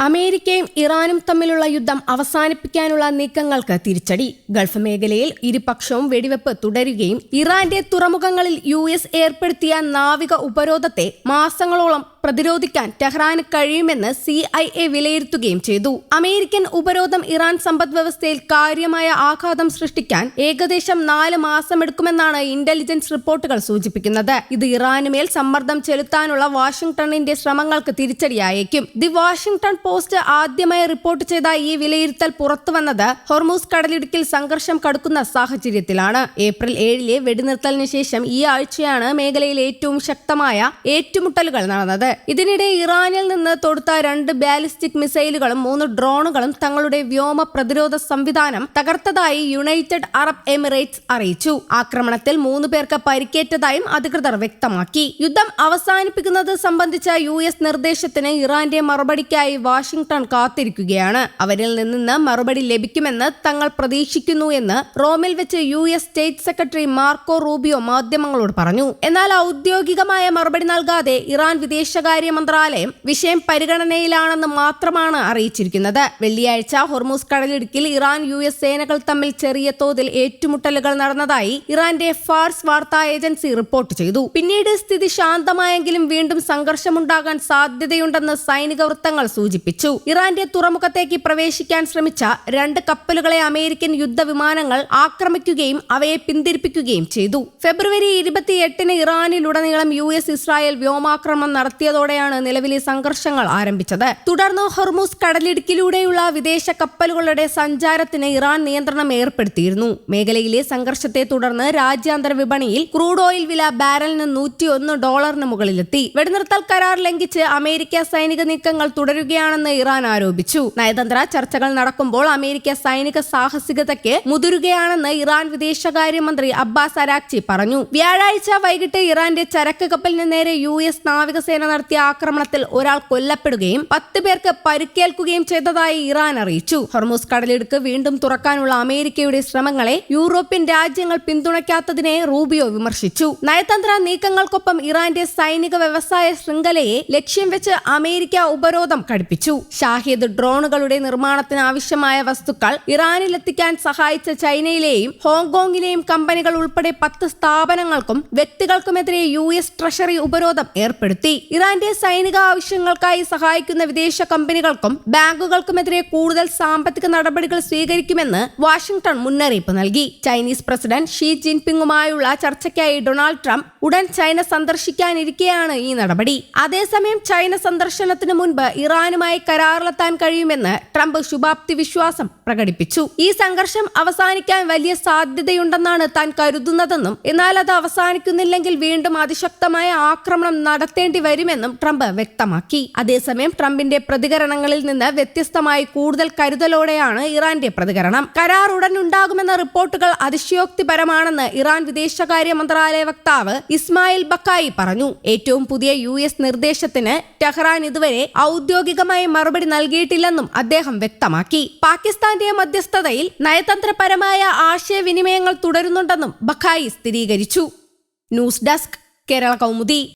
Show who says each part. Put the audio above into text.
Speaker 1: അമേരിക്കയും ഇറാനും തമ്മിലുള്ള യുദ്ധം അവസാനിപ്പിക്കാനുള്ള നീക്കങ്ങൾക്ക് തിരിച്ചടി. ഗൾഫ് മേഖലയിൽ ഇരുപക്ഷവും വെടിവെപ്പ് തുടരുകയും ഇറാന്റെ തുറമുഖങ്ങളിൽ US ഏർപ്പെടുത്തിയ നാവിക ഉപരോധത്തെ മാസങ്ങളോളം പ്രതിരോധിക്കാൻ ടെഹ്റാന് കഴിയുമെന്ന് CIA വിലയിരുത്തുകയും ചെയ്തു. അമേരിക്കൻ ഉപരോധം ഇറാൻ സമ്പദ് വ്യവസ്ഥയിൽ കാര്യമായ ആഘാതം സൃഷ്ടിക്കാൻ ഏകദേശം 4 മാസമെടുക്കുമെന്നാണ് ഇന്റലിജൻസ് റിപ്പോർട്ടുകൾ സൂചിപ്പിക്കുന്നത്. ഇത് ഇറാന് മേൽ സമ്മർദ്ദം ചെലുത്താനുള്ള വാഷിംഗ്ടണിന്റെ ശ്രമങ്ങൾക്ക് തിരിച്ചടിയായേക്കും. ദി വാഷിംഗ്ടൺ പോസ്റ്റ് ആദ്യമായി റിപ്പോർട്ട് ചെയ്ത ഈ വിലയിരുത്തൽ പുറത്തുവന്നത് ഹോർമൂസ് കടലിടുക്കിൽ സംഘർഷം കടുക്കുന്ന സാഹചര്യത്തിലാണ്. ഏപ്രിൽ 7 വെടിനിർത്തലിന് ശേഷം ഈ ആഴ്ചയാണ് മേഖലയിൽ ഏറ്റവും ശക്തമായ ഏറ്റുമുട്ടലുകൾ നടന്നത്. ഇതിനിടെ ഇറാനിൽ നിന്ന് തൊടുത്ത 2 ബാലിസ്റ്റിക് മിസൈലുകളും 3 ഡ്രോണുകളും തങ്ങളുടെ വ്യോമ പ്രതിരോധ സംവിധാനം തകർത്തതായി യുണൈറ്റഡ് അറബ് എമിറേറ്റ്സ് അറിയിച്ചു. ആക്രമണത്തിൽ 3 പേർക്ക് പരിക്കേറ്റതായും അധികൃതർ വ്യക്തമാക്കി. യുദ്ധം അവസാനിപ്പിക്കുന്നത് സംബന്ധിച്ച US നിർദ്ദേശത്തിന് ഇറാന്റെ മറുപടിക്കായി വാഷിംഗ്ടൺ കാത്തിരിക്കുകയാണ്. അവരിൽ നിന്ന് മറുപടി ലഭിക്കുമെന്ന് തങ്ങൾ പ്രതീക്ഷിക്കുന്നു എന്ന് റോമിൽ വെച്ച് US state secretary Marco Rubio മാധ്യമങ്ങളോട് പറഞ്ഞു. എന്നാൽ ഔദ്യോഗികമായ മറുപടി നൽകാതെ ഇറാൻ വിദേശകാര്യ മന്ത്രാലയം വിഷയം പരിഗണനയിലാണെന്ന് മാത്രമാണ് അറിയിച്ചിരിക്കുന്നത്. വെള്ളിയാഴ്ച ഹോർമൂസ് കടലിടുക്കിൽ ഇറാൻ US സേനകൾ തമ്മിൽ ചെറിയ തോതിൽ ഏറ്റുമുട്ടലുകൾ നടന്നതായി ഇറാന്റെ ഫാർസ് വാർത്താ ഏജൻസി റിപ്പോർട്ട് ചെയ്തു. പിന്നീട് സ്ഥിതി ശാന്തമായെങ്കിലും വീണ്ടും സംഘർഷമുണ്ടാകാൻ സാധ്യതയുണ്ടെന്ന് സൈനിക വൃത്തങ്ങൾ സൂചിപ്പിച്ചു. ഇറാന്റെ തുറമുഖത്തേക്ക് പ്രവേശിക്കാൻ ശ്രമിച്ച 2 കപ്പലുകളെ അമേരിക്കൻ യുദ്ധവിമാനങ്ങൾ ആക്രമിക്കുകയും അവയെ പിന്തിരിപ്പിക്കുകയും ചെയ്തു. ഫെബ്രുവരി 28 ഇറാനിലുടനീളം US ഇസ്രായേൽ വ്യോമാക്രമണം നടത്തിയതോടെയാണ് നിലവിലെ സംഘർഷങ്ങൾ ആരംഭിച്ചത്. തുടർന്ന് ഹോർമൂസ് കടലിടുക്കിലൂടെയുള്ള വിദേശ കപ്പലുകളുടെ സഞ്ചാരത്തിന് ഇറാൻ നിയന്ത്രണം ഏർപ്പെടുത്തിയിരുന്നു. മേഖലയിലെ സംഘർഷത്തെ തുടർന്ന് രാജ്യാന്തര വിപണിയിൽ ക്രൂഡ് ഓയിൽ വില ബാരലിന് $101 മുകളിലെത്തി. വെടിനിർത്തൽ കരാർ ലംഘിച്ച് അമേരിക്ക സൈനിക നീക്കങ്ങൾ തുടരുകയാണെന്ന് ഇറാൻ ആരോപിച്ചു. നയതന്ത്ര ചർച്ചകൾ നടക്കുമ്പോൾ അമേരിക്ക സൈനിക സാഹസികതയ്ക്ക് മുതിരുകയാണെന്ന് ഇറാൻ വിദേശകാര്യമന്ത്രി അബ്ബാസ് അരാക്ചി പറഞ്ഞു. വ്യാഴാഴ്ച വൈകിട്ട് ഇറാന്റെ ചരക്ക് കപ്പലിന് നേരെ US നാവികസേന നടത്തിയ ആക്രമണത്തിൽ ഒരാൾ കൊല്ലപ്പെടുകയും 10 പേർക്ക് പരിക്കേൽക്കുകയും ചെയ്തതായി ഇറാൻ അറിയിച്ചു. ഹോർമൂസ് കടലിടുക്ക് വീണ്ടും തുറക്കാനുള്ള അമേരിക്കയുടെ ശ്രമങ്ങളെ യൂറോപ്യൻ രാജ്യങ്ങൾ പിന്തുണയ്ക്കാത്തതിനെ റൂബിയോ വിമർശിച്ചു. നയതന്ത്ര നീക്കങ്ങൾക്കൊപ്പം ഇറാന്റെ സൈനിക വ്യവസായ ശൃംഖലയെ ലക്ഷ്യം വെച്ച് അമേരിക്ക ഉപരോധം കടുപ്പിച്ചു. ഷാഹിദ് ഡ്രോണുകളുടെ നിർമ്മാണത്തിന് ആവശ്യമായ വസ്തുക്കൾ ഇറാനിലെത്തിക്കാൻ സഹായിച്ച ചൈനയിലെയും ഹോങ്കോങ്ങിലെയും കമ്പനികൾ ഉൾപ്പെടെ 10 സ്ഥാപനങ്ങൾക്കും വ്യക്തികൾക്കുമെതിരെ US ട്രഷറി ഉപരോധം ഏർപ്പെടുത്തി. ഇറാന്റെ സൈനിക ആവശ്യങ്ങൾക്കായി സഹായിക്കുന്ന വിദേശ കമ്പനികൾക്കും ബാങ്കുകൾക്കുമെതിരെ കൂടുതൽ സാമ്പത്തിക നടപടികൾ സ്വീകരിക്കുമെന്ന് വാഷിംഗ്ടൺ മുന്നറിയിപ്പ് നൽകി. ചൈനീസ് പ്രസിഡന്റ് ഷീ ജിൻപിങ്ങുമായുള്ള ചർച്ചയ്ക്കായി ഡൊണാൾഡ് ട്രംപ് ഉടൻ ചൈന സന്ദർശിക്കാനിരിക്കെയാണ് ഈ നടപടി. അതേസമയം ചൈന സന്ദർശനത്തിന് മുൻപ് ഇറാനുമായി കരാറിലെത്താൻ കഴിയുമെന്ന് ട്രംപ് ശുഭാപ്തി വിശ്വാസം പ്രകടിപ്പിച്ചു. ഈ സംഘർഷം അവസാനിക്കാൻ വലിയ സാധ്യതയുണ്ടെന്നാണ് താൻ കരുതുന്നതെന്നും എന്നാൽ അത് അവസാനിക്കുന്നില്ലെങ്കിൽ വീണ്ടും അതിശക്തമായ ആക്രമണം നടത്തേണ്ടി വരുമെന്നും ട്രംപ് വ്യക്തമാക്കി. അതേസമയം ട്രംപിന്റെ പ്രതികരണങ്ങളിൽ നിന്ന് വ്യത്യസ്തമായി കൂടുതൽ കരുതലോടെയാണ് ഇറാന്റെ പ്രതികരണം. കരാർ ഉടൻ ഉണ്ടാകുമെന്ന റിപ്പോർട്ടുകൾ അതിശയോക്തിപരമാണെന്ന് ഇറാൻ വിദേശകാര്യ മന്ത്രാലയ വക്താവ് ഇസ്മായിൽ ബക്കായി പറഞ്ഞു. ഏറ്റവും പുതിയ US നിർദ്ദേശത്തിന് ടെഹ്റാൻ ഇതുവരെ ഔദ്യോഗികമായി മറുപടി നൽകിയിട്ടില്ലെന്നും അദ്ദേഹം വ്യക്തമാക്കി. പാകിസ്ഥാന്റെ മധ്യസ്ഥതയിൽ നയതന്ത്രപരമായ ആശയവിനിമയങ്ങൾ തുടരുന്നുണ്ടെന്നും ബക്കായി സ്ഥിരീകരിച്ചു. News desk Kerala Kaumudi.